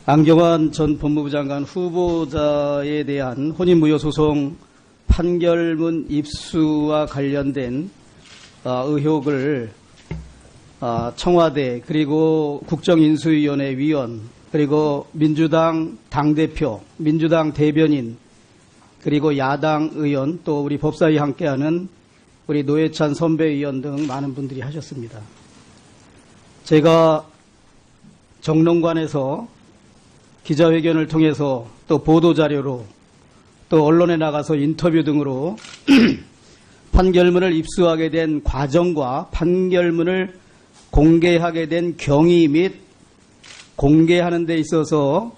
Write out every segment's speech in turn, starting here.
안경환 전 법무부 장관 후보자에 대한 혼인무효소송 판결문 입수와 관련된 의혹을 청와대 그리고 국정인수위원회 위원 그리고 민주당 당대표, 민주당 대변인 그리고 야당 의원 또 우리 법사위 함께하는 우리 노회찬 선배의원 등 많은 분들이 하셨습니다. 제가 정론관에서 기자회견을 통해서 또 보도자료로 또 언론에 나가서 인터뷰 등으로 판결문을 입수하게 된 과정과 판결문을 공개하게 된 경위 및 공개하는 데 있어서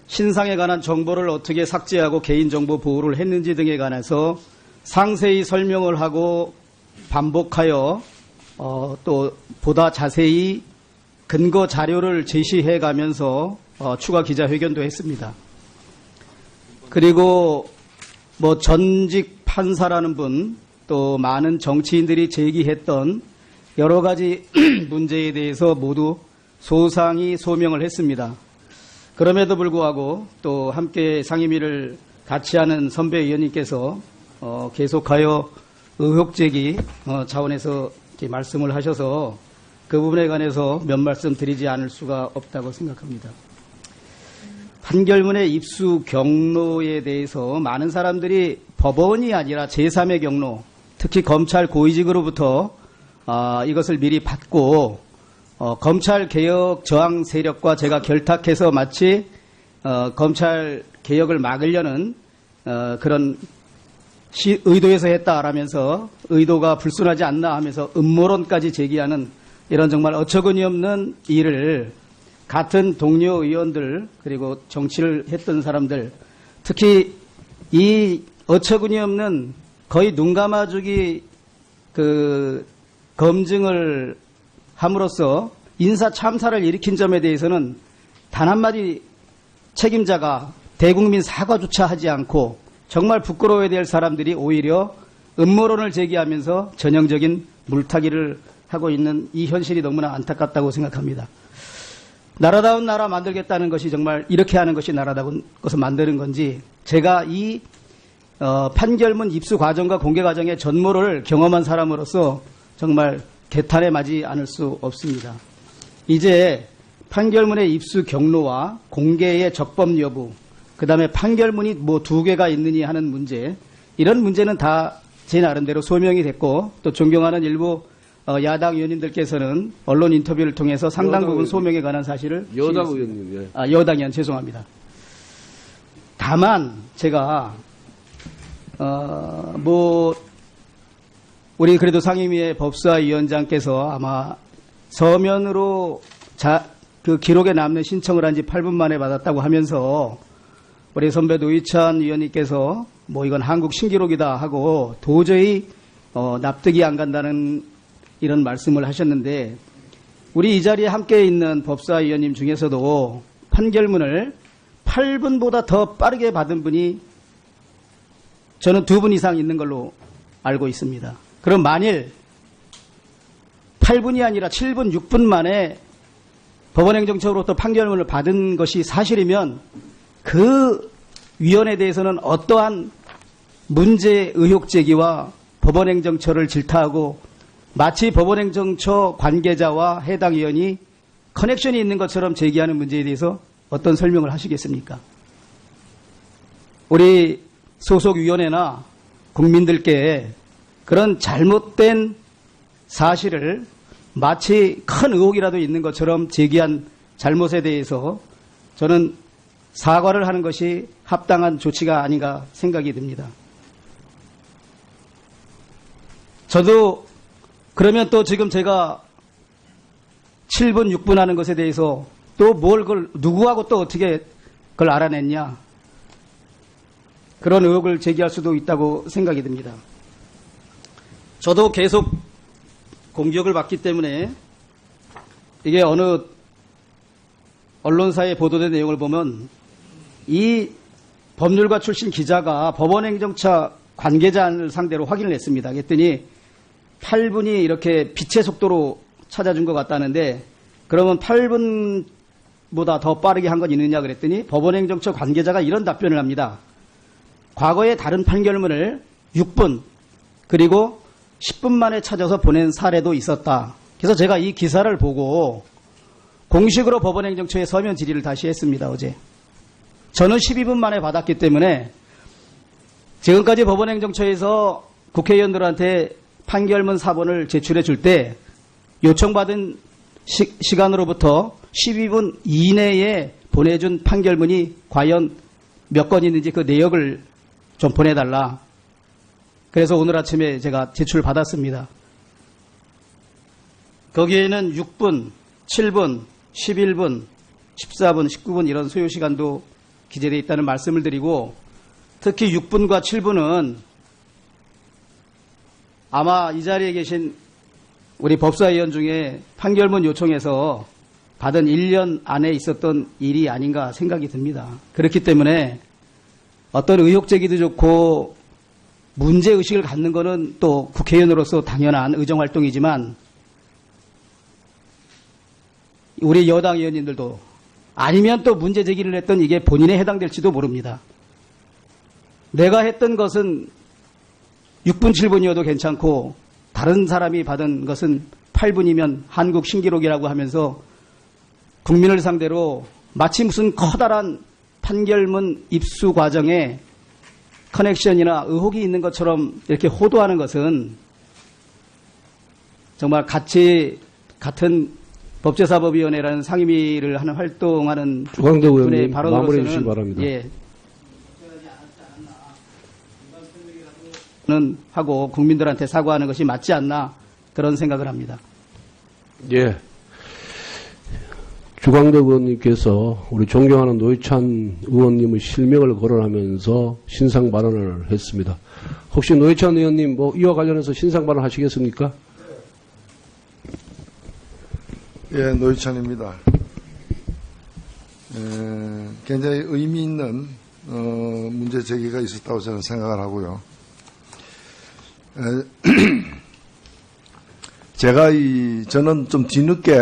신상에 관한 정보를 어떻게 삭제하고 개인정보 보호를 했는지 등에 관해서 상세히 설명을 하고 반복하여 또 보다 자세히 근거 자료를 제시해 가면서 추가 기자회견도 했습니다. 그리고 뭐 전직 판사라는 분 또 많은 정치인들이 제기했던 여러 가지 문제에 대해서 모두 소상히 소명을 했습니다. 그럼에도 불구하고 또 함께 상임위를 같이 하는 선배 의원님께서 계속하여 의혹 제기 차원에서 이렇게 말씀을 하셔서 그 부분에 관해서 몇 말씀 드리지 않을 수가 없다고 생각합니다. 판결문의 입수 경로에 대해서 많은 사람들이 법원이 아니라 제3의 경로, 특히 검찰 고위직으로부터 이것을 미리 받고 검찰 개혁 저항 세력과 제가 결탁해서 마치 검찰 개혁을 막으려는 그런 의도에서 했다라면서 의도가 불순하지 않나 하면서 음모론까지 제기하는 이런 정말 어처구니없는 일을 같은 동료 의원들 그리고 정치를 했던 사람들 특히 이 어처구니없는 거의 눈 감아주기 검증을 함으로써 인사 참사를 일으킨 점에 대해서는 단 한마디 책임자가 대국민 사과조차 하지 않고 정말 부끄러워야 될 사람들이 오히려 음모론을 제기하면서 전형적인 물타기를 하고 있는 이 현실이 너무나 안타깝다고 생각합니다. 나라다운 나라 만들겠다는 것이 정말 이렇게 하는 것이 나라다운 것을 만드는 건지 제가 이 판결문 입수 과정과 공개 과정의 전모를 경험한 사람으로서 정말 개탄에 맞지 않을 수 없습니다. 이제 판결문의 입수 경로와 공개의 적법 여부 그 다음에 판결문이 뭐 2개가 있느니 하는 문제 이런 문제는 다 제 나름대로 소명이 됐고 또 존경하는 일부 야당 의원님들께서는 언론 인터뷰를 통해서 상당 부분 소명에 관한 사실을 여당 의원님, 예. 여당 의원 죄송합니다. 다만 제가 우리 그래도 상임위의 법사위원장께서 아마 서면으로 그 기록에 남는 신청을 한 지 8분 만에 받았다고 하면서 우리 선배 노회찬 의원님께서 뭐 이건 한국 신기록이다 하고 도저히 납득이 안 간다는 이런 말씀을 하셨는데 우리 이 자리에 함께 있는 법사위원님 중에서도 판결문을 8분보다 더 빠르게 받은 분이 저는 2분 이상 있는 걸로 알고 있습니다. 그럼 만일 8분이 아니라 7분, 6분 만에 법원행정처로부터 판결문을 받은 것이 사실이면 그 위원에 대해서는 어떠한 문제 의혹 제기와 법원행정처를 질타하고 마치 법원행정처 관계자와 해당 의원이 커넥션이 있는 것처럼 제기하는 문제에 대해서 어떤 설명을 하시겠습니까? 우리 소속위원회나 국민들께 그런 잘못된 사실을 마치 큰 의혹이라도 있는 것처럼 제기한 잘못에 대해서 저는 사과를 하는 것이 합당한 조치가 아닌가 생각이 듭니다. 저도 그러면 또 지금 제가 7분, 6분 하는 것에 대해서 또 그걸 누구하고 또 어떻게 그걸 알아냈냐. 그런 의혹을 제기할 수도 있다고 생각이 듭니다. 저도 계속 공격을 받기 때문에 이게 어느 언론사에 보도된 내용을 보면 이 법률가 출신 기자가 법원행정처 관계자를 상대로 확인을 했습니다. 그랬더니 8분이 이렇게 빛의 속도로 찾아준 것 같다는데 그러면 8분 보다 더 빠르게 한 건 있느냐 그랬더니 법원행정처 관계자가 이런 답변을 합니다. 과거에 다른 판결문을 6분 그리고 10분 만에 찾아서 보낸 사례도 있었다. 그래서 제가 이 기사를 보고 공식으로 법원행정처에 서면 질의를 다시 했습니다. 어제. 저는 12분 만에 받았기 때문에 지금까지 법원행정처에서 국회의원들한테 판결문 사본을 제출해 줄 때 요청받은 시간으로부터 12분 이내에 보내준 판결문이 과연 몇 건 있는지 그 내역을 좀 보내달라. 그래서 오늘 아침에 제가 제출을 받았습니다. 거기에는 6분, 7분, 11분, 14분, 19분 이런 소요시간도 기재되어 있다는 말씀을 드리고 특히 6분과 7분은 아마 이 자리에 계신 우리 법사위원 중에 판결문 요청해서 받은 1년 안에 있었던 일이 아닌가 생각이 듭니다. 그렇기 때문에 어떤 의혹 제기도 좋고 문제의식을 갖는 것은 또 국회의원으로서 당연한 의정활동이지만 우리 여당 의원님들도 아니면 또 문제 제기를 했던 이게 본인에 해당될지도 모릅니다. 내가 했던 것은 6분, 7분이어도 괜찮고 다른 사람이 받은 것은 8분이면 한국 신기록이라고 하면서 국민을 상대로 마치 무슨 커다란 판결문 입수 과정에 커넥션이나 의혹이 있는 것처럼 이렇게 호도하는 것은 정말 같은 법제사법위원회라는 상임위를 하는 활동하는 주광덕 분의 의원님 마무리해 주시기 발언으로서는 바랍니다. 예, 는 하고 국민들한테 사과하는 것이 맞지 않나 그런 생각을 합니다. 예. 주광덕 의원님께서 우리 존경하는 노회찬 의원님의 실명을 거론하면서 신상 발언을 했습니다. 혹시 노회찬 의원님 이와 관련해서 신상 발언 하시겠습니까? 예, 노회찬입니다. 굉장히 의미 있는 문제 제기가 있었다고 저는 생각을 하고요. 저는 좀 뒤늦게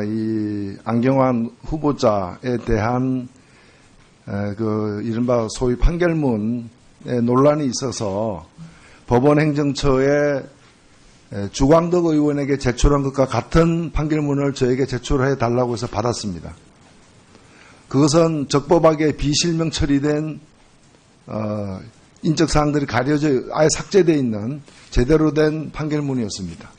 이 안경환 후보자에 대한 이른바 소위 판결문에 논란이 있어서 법원행정처에 주광덕 의원에게 제출한 것과 같은 판결문을 저에게 제출해 달라고 해서 받았습니다. 그것은 적법하게 비실명 처리된 인적 사항들이 가려져 아예 삭제되어 있는 제대로 된 판결문이었습니다.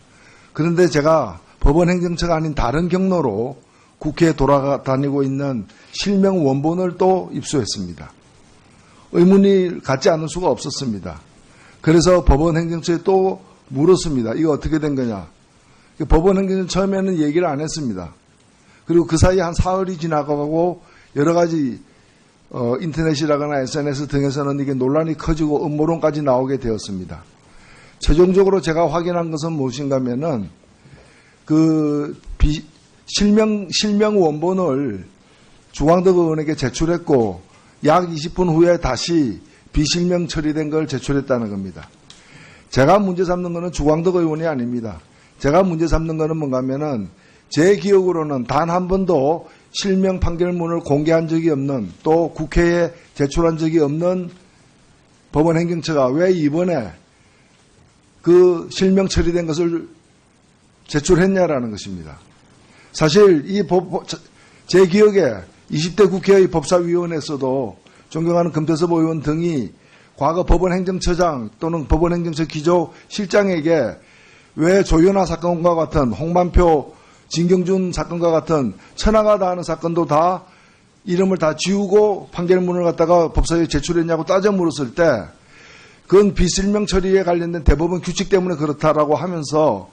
그런데 제가 법원행정처가 아닌 다른 경로로 국회에 돌아다니고 있는 실명 원본을 또 입수했습니다. 의문이 갖지 않을 수가 없었습니다. 그래서 법원행정처에 또 물었습니다. 이거 어떻게 된 거냐. 법원행정처 처음에는 얘기를 안 했습니다. 그리고 그 사이에 한 사흘이 지나가고 여러 가지 인터넷이라거나 SNS 등에서는 이게 논란이 커지고 음모론까지 나오게 되었습니다. 최종적으로 제가 확인한 것은 무엇인가 하면은 실명 원본을 주광덕 의원에게 제출했고 약 20분 후에 다시 비실명 처리된 걸 제출했다는 겁니다. 제가 문제 삼는 것은 주광덕 의원이 아닙니다. 제가 문제 삼는 것은 뭔가 하면은 제 기억으로는 단 한 번도 실명 판결문을 공개한 적이 없는 또 국회에 제출한 적이 없는 법원행정처가 왜 이번에 그 실명 처리된 것을 제출했냐라는 것입니다. 사실 제 기억에 20대 국회의 법사위원회에서도 존경하는 금태섭 의원 등이 과거 법원행정처장 또는 법원행정처 기조실장에게 왜 조현아 사건과 같은 홍만표 진경준 사건과 같은 천하가 다하는 사건도 다 이름을 다 지우고 판결문을 갖다가 법사위에 제출했냐고 따져 물었을 때 그건 비실명 처리에 관련된 대법원 규칙 때문에 그렇다라고 하면서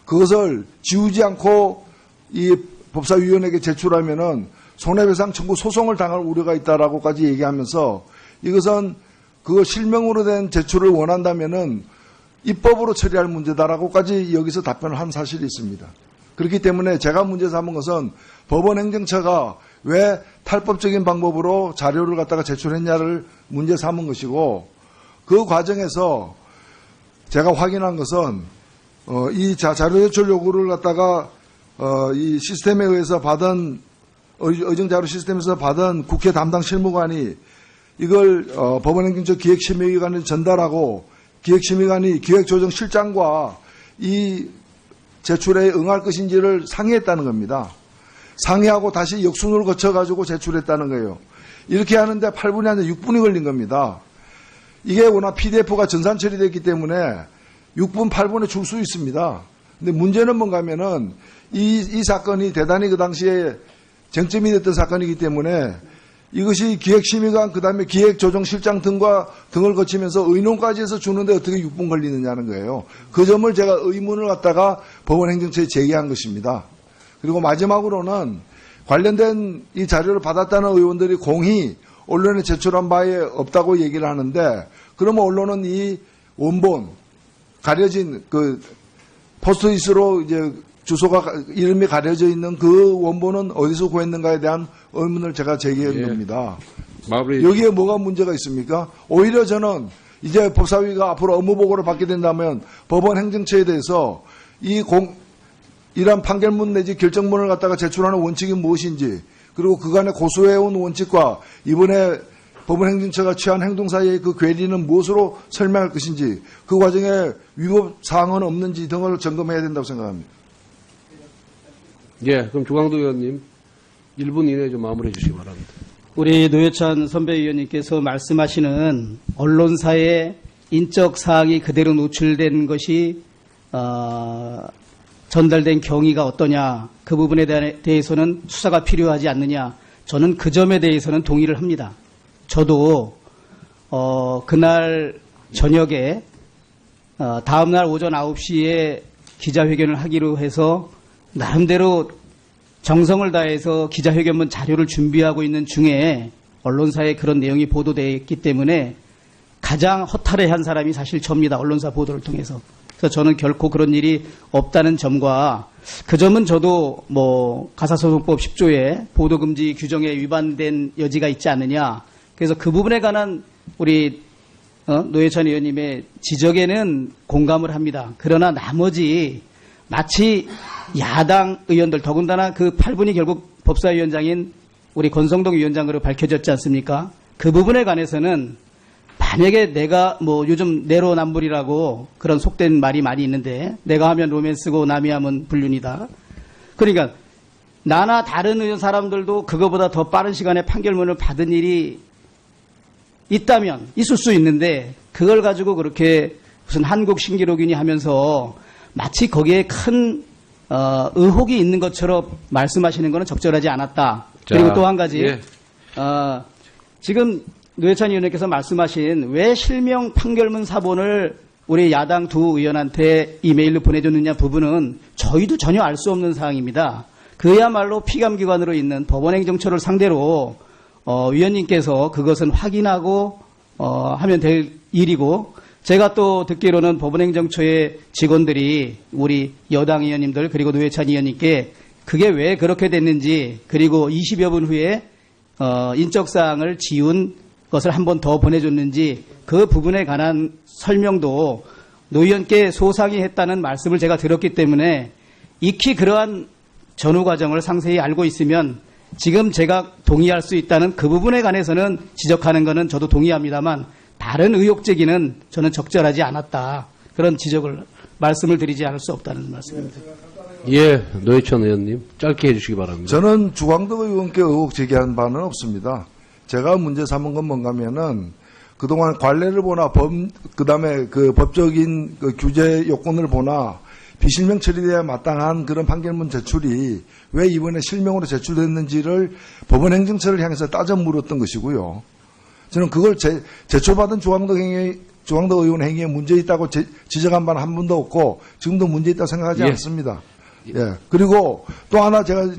그것을 지우지 않고 이 법사위원에게 제출하면은 손해배상 청구 소송을 당할 우려가 있다라고까지 얘기하면서 이것은 그 실명으로 된 제출을 원한다면은 입법으로 처리할 문제다라고까지 여기서 답변을 한 사실이 있습니다. 그렇기 때문에 제가 문제 삼은 것은 법원행정처가 왜 탈법적인 방법으로 자료를 갖다가 제출했냐를 문제 삼은 것이고 그 과정에서 제가 확인한 것은 이 자료 제출 요구를 갖다가 이 시스템에 의해서 받은 의정자료 시스템에서 받은 국회 담당 실무관이 이걸 법원행정처 기획심의위원회에 전달하고 기획심의관이 기획조정실장과 이 제출에 응할 것인지를 상의했다는 겁니다. 상의하고 다시 역순을 거쳐가지고 제출했다는 거예요. 이렇게 하는데 8분이 아니라 6분이 걸린 겁니다. 이게 워낙 PDF가 전산 처리됐기 때문에 6분, 8분에 줄 수 있습니다. 근데 문제는 뭔가 하면은 이 사건이 대단히 그 당시에 쟁점이 됐던 사건이기 때문에 이것이 기획심의관 그다음에 기획조정실장 등을 거치면서 의논까지 해서 주는데 어떻게 6분 걸리느냐는 거예요. 그 점을 제가 의문을 갖다가 법원행정처에 제기한 것입니다. 그리고 마지막으로는 관련된 이 자료를 받았다는 의원들이 공히 언론에 제출한 바에 없다고 얘기를 하는데 그러면 언론은 이 원본 가려진 그 포스트잇으로 이제 주소가 이름이 가려져 있는 그 원본은 어디서 구했는가에 대한 의문을 제가 제기한 예. 겁니다. 마무리. 여기에 뭐가 문제가 있습니까? 오히려 저는 이제 법사위가 앞으로 업무 보고를 받게 된다면 법원 행정처에 대해서 이런 판결문 내지 결정문을 갖다가 제출하는 원칙이 무엇인지 그리고 그간에 고수해온 원칙과 이번에 법원 행정처가 취한 행동 사이의 그 괴리는 무엇으로 설명할 것인지 그 과정에 위법 사항은 없는지 등을 점검해야 된다고 생각합니다. 예, 그럼 주광도 의원님 1분 이내에 좀 마무리해 주시기 바랍니다. 우리 노회찬 선배위원님께서 말씀하시는 언론사의 인적 사항이 그대로 노출된 것이 전달된 경위가 어떠냐 그 부분에 대해서는 수사가 필요하지 않느냐 저는 그 점에 대해서는 동의를 합니다. 저도 그날 저녁에 다음날 오전 9시에 기자회견을 하기로 해서 나름대로 정성을 다해서 기자회견문 자료를 준비하고 있는 중에 언론사에 그런 내용이 보도되었기 때문에 가장 허탈해한 사람이 사실 저입니다. 언론사 보도를 통해서. 그래서 저는 결코 그런 일이 없다는 점과 그 점은 저도 가사소송법 10조의 보도금지 규정에 위반된 여지가 있지 않느냐. 그래서 그 부분에 관한 우리 노회찬 의원님의 지적에는 공감을 합니다. 그러나 나머지 마치 야당 의원들 더군다나 그 8분이 결국 법사위원장인 우리 권성동 위원장으로 밝혀졌지 않습니까? 그 부분에 관해서는 만약에 내가 요즘 내로남불이라고 그런 속된 말이 많이 있는데 내가 하면 로맨스고 남이 하면 불륜이다. 그러니까 나나 다른 의원 사람들도 그거보다 더 빠른 시간에 판결문을 받은 일이 있다면 있을 수 있는데 그걸 가지고 그렇게 무슨 한국 신기록이니 하면서 마치 거기에 큰 의혹이 있는 것처럼 말씀하시는 것은 적절하지 않았다. 그리고 또 한 가지 예. 지금 노회찬 의원님께서 말씀하신 왜 실명 판결문 사본을 우리 야당 두 의원한테 이메일로 보내줬느냐 부분은 저희도 전혀 알 수 없는 사항입니다. 그야말로 피감기관으로 있는 법원행정처를 상대로 위원님께서 그것은 확인하고 하면 될 일이고 제가 또 듣기로는 법원행정처의 직원들이 우리 여당 의원님들 그리고 노회찬 의원님께 그게 왜 그렇게 됐는지 그리고 20여 분 후에 인적사항을 지운 것을 한 번 더 보내줬는지 그 부분에 관한 설명도 노 의원께 소상히 했다는 말씀을 제가 들었기 때문에 익히 그러한 전후 과정을 상세히 알고 있으면 지금 제가 동의할 수 있다는 그 부분에 관해서는 지적하는 것은 저도 동의합니다만 다른 의혹 제기는 저는 적절하지 않았다. 그런 지적을 말씀을 드리지 않을 수 없다는 말씀입니다. 예, 노회찬 의원님 짧게 해주시기 바랍니다. 저는 주광덕 의원께 의혹 제기한 바는 없습니다. 제가 문제 삼은 건 뭔가 하면은 그동안 관례를 보나 그다음에 그 법적인 그 규제 요건을 보나 비실명 처리돼야 마땅한 그런 판결문 제출이 왜 이번에 실명으로 제출됐는지를 법원 행정처를 향해서 따져 물었던 것이고요. 저는 그걸 제출받은 주광덕 의원 행위에 문제 있다고 지적한 바는 한 번도 없고 지금도 문제 있다고 생각하지 예. 않습니다. 예. 그리고 또 하나 제가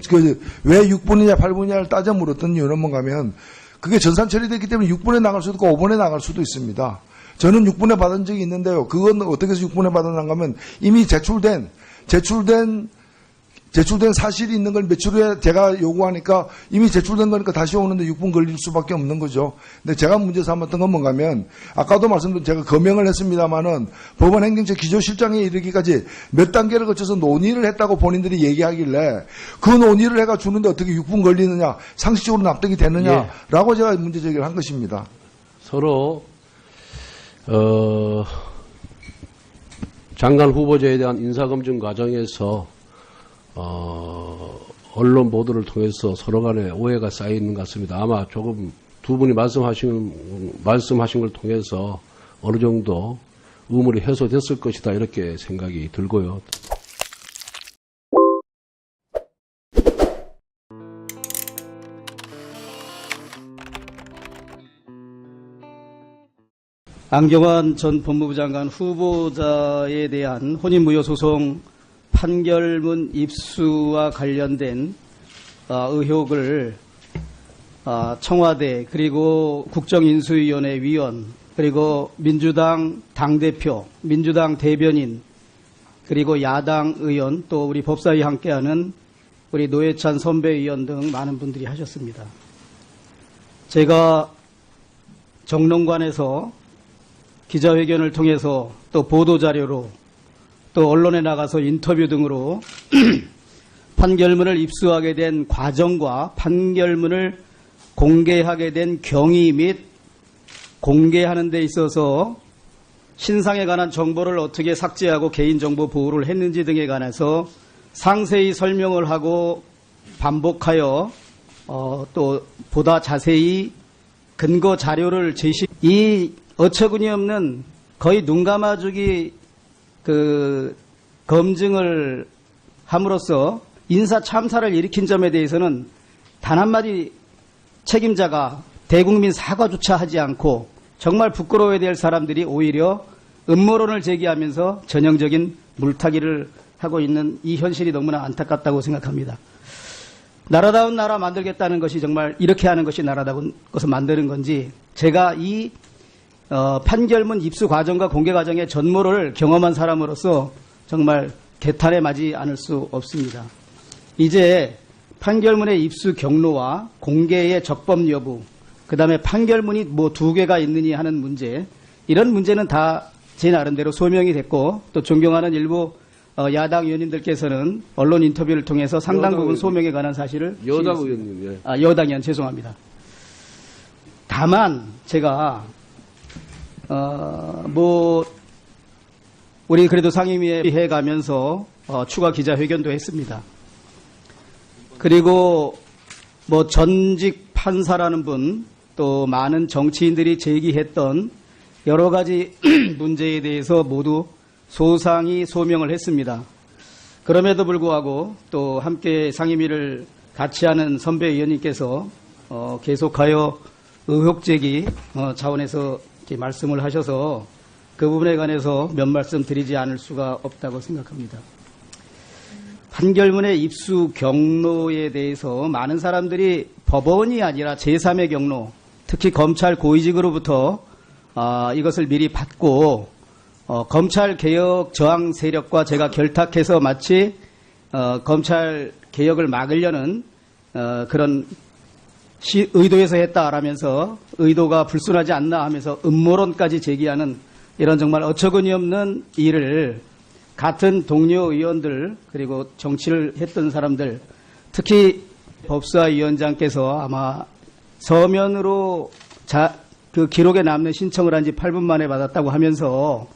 왜 6분이냐 8분이냐를 따져 물었던 이유는 뭔가 하면 그게 전산 처리됐기 때문에 6분에 나갈 수도 있고 5분에 나갈 수도 있습니다. 저는 6분에 받은 적이 있는데요. 그건 어떻게 해서 6분에 받았는가 하면 이미 제출된 제출된 사실이 있는 걸 며칠 후에 제가 요구하니까 이미 제출된 거니까 다시 오는데 6분 걸릴 수밖에 없는 거죠. 근데 제가 문제 삼았던 건 뭔가 하면 아까도 말씀드린 제가 거명을 했습니다마는 법원 행정처 기조실장에 이르기까지 몇 단계를 거쳐서 논의를 했다고 본인들이 얘기하길래 그 논의를 해가 주는데 어떻게 6분 걸리느냐, 상식적으로 납득이 되느냐라고 제가 문제 제기를 한 것입니다. 서로 장관 후보자에 대한 인사검증 과정에서 언론 보도를 통해서 서로 간에 오해가 쌓여 있는 것 같습니다. 아마 조금 두 분이 말씀하신 걸 통해서 어느 정도 의문이 해소됐을 것이다 이렇게 생각이 들고요. 안경환 전 법무부 장관 후보자에 대한 혼인무효소송 판결문 입수와 관련된 의혹을 청와대 그리고 국정인수위원회 위원 그리고 민주당 당대표, 민주당 대변인 그리고 야당 의원 또 우리 법사위 함께하는 우리 노회찬 선배위원 등 많은 분들이 하셨습니다. 제가 정론관에서 기자회견을 통해서 또 보도자료로 또 언론에 나가서 인터뷰 등으로 판결문을 입수하게 된 과정과 판결문을 공개하게 된 경위 및 공개하는 데 있어서 신상에 관한 정보를 어떻게 삭제하고 개인정보 보호를 했는지 등에 관해서 상세히 설명을 하고 반복하여 또 보다 자세히 근거 자료를 제시. 이 어처구니 없는 거의 눈 감아주기 검증을 함으로써 인사 참사를 일으킨 점에 대해서는 단 한마디 책임자가 대국민 사과조차 하지 않고 정말 부끄러워야 될 사람들이 오히려 음모론을 제기하면서 전형적인 물타기를 하고 있는 이 현실이 너무나 안타깝다고 생각합니다. 나라다운 나라 만들겠다는 것이 정말 이렇게 하는 것이 나라다운 것을 만드는 건지 제가 이 판결문 입수 과정과 공개 과정의 전모를 경험한 사람으로서 정말 개탄에 맞지 않을 수 없습니다. 이제 판결문의 입수 경로와 공개의 적법 여부, 그 다음에 판결문이 뭐 2개가 있느니 하는 문제, 이런 문제는 다 제 나름대로 소명이 됐고 또 존경하는 일부 야당 의원님들께서는 언론 인터뷰를 통해서 상당 부분 소명에 관한 사실을 여당 시했습니다. 의원님, 예. 여당 의원 죄송합니다. 다만 제가 우리 그래도 상임위에 해가면서 추가 기자회견도 했습니다. 그리고 전직 판사라는 분, 또 많은 정치인들이 제기했던 여러 가지 문제에 대해서 모두 소상히 소명을 했습니다. 그럼에도 불구하고 또 함께 상임위를 같이 하는 선배 의원님께서 계속하여 의혹 제기 차원에서 이렇게 말씀을 하셔서 그 부분에 관해서 몇 말씀 드리지 않을 수가 없다고 생각합니다. 판결문의 입수 경로에 대해서 많은 사람들이 법원이 아니라 제3의 경로, 특히 검찰 고위직으로부터 이것을 미리 받고 검찰 개혁 저항 세력과 제가 결탁해서 마치 검찰 개혁을 막으려는 그런 의도에서 했다라면서 의도가 불순하지 않나 하면서 음모론까지 제기하는 이런 정말 어처구니 없는 일을 같은 동료 의원들 그리고 정치를 했던 사람들, 특히 법사위원장께서 아마 서면으로 그 기록에 남는 신청을 한 지 8분 만에 받았다고 하면서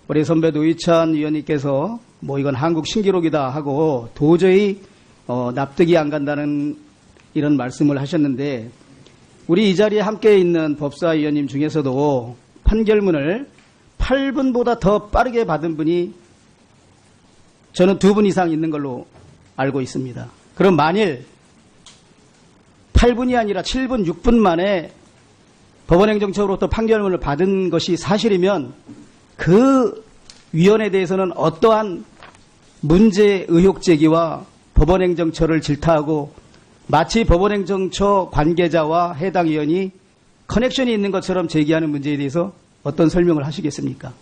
우리 선배 노회찬 의원님께서 이건 한국 신기록이다 하고 도저히 납득이 안 간다는 이런 말씀을 하셨는데, 우리 이 자리에 함께 있는 법사위원님 중에서도 판결문을 8분보다 더 빠르게 받은 분이 저는 2분 이상 있는 걸로 알고 있습니다. 그럼 만일 8분이 아니라 7분, 6분 만에 법원행정처로부터 판결문을 받은 것이 사실이면 그 위원에 대해서는 어떠한 문제 의혹 제기와 법원행정처를 질타하고 마치 법원행정처 관계자와 해당 의원이 커넥션이 있는 것처럼 제기하는 문제에 대해서 어떤 설명을 하시겠습니까?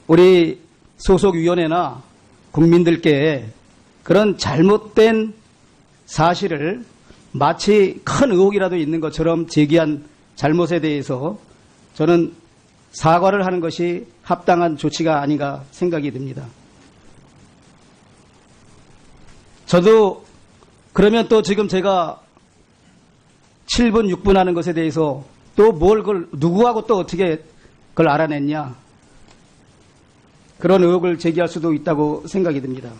우리 소속위원회나 국민들께 그런 잘못된 사실을 마치 큰 의혹이라도 있는 것처럼 제기한 잘못에 대해서 저는 사과를 하는 것이 합당한 조치가 아닌가 생각이 듭니다. 저도 그러면 또 지금 제가 7분, 6분 하는 것에 대해서 또 뭘 그걸 누구하고 또 어떻게 그걸 알아냈냐, 그런 의혹을 제기할 수도 있다고 생각이 듭니다.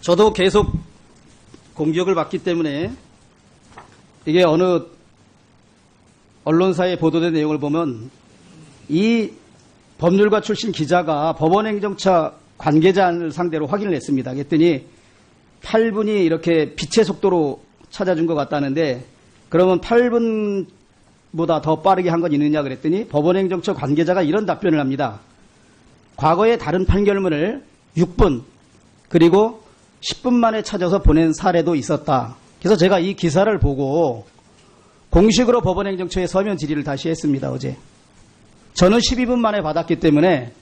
저도 계속 공격을 받기 때문에 이게 어느 언론사에 보도된 내용을 보면 이 법률가 출신 기자가 법원행정처 관계자를 상대로 확인을 했습니다. 그랬더니 8분이 이렇게 빛의 속도로 찾아준 것 같다는데, 그러면 8분보다 더 빠르게 한 건 있느냐 그랬더니 법원행정처 관계자가 이런 답변을 합니다. 과거에 다른 판결문을 6분 그리고 10분 만에 찾아서 보낸 사례도 있었다. 그래서 제가 이 기사를 보고 공식으로 법원행정처에 서면 질의를 다시 했습니다, 어제. 저는 12분 만에 받았기 때문에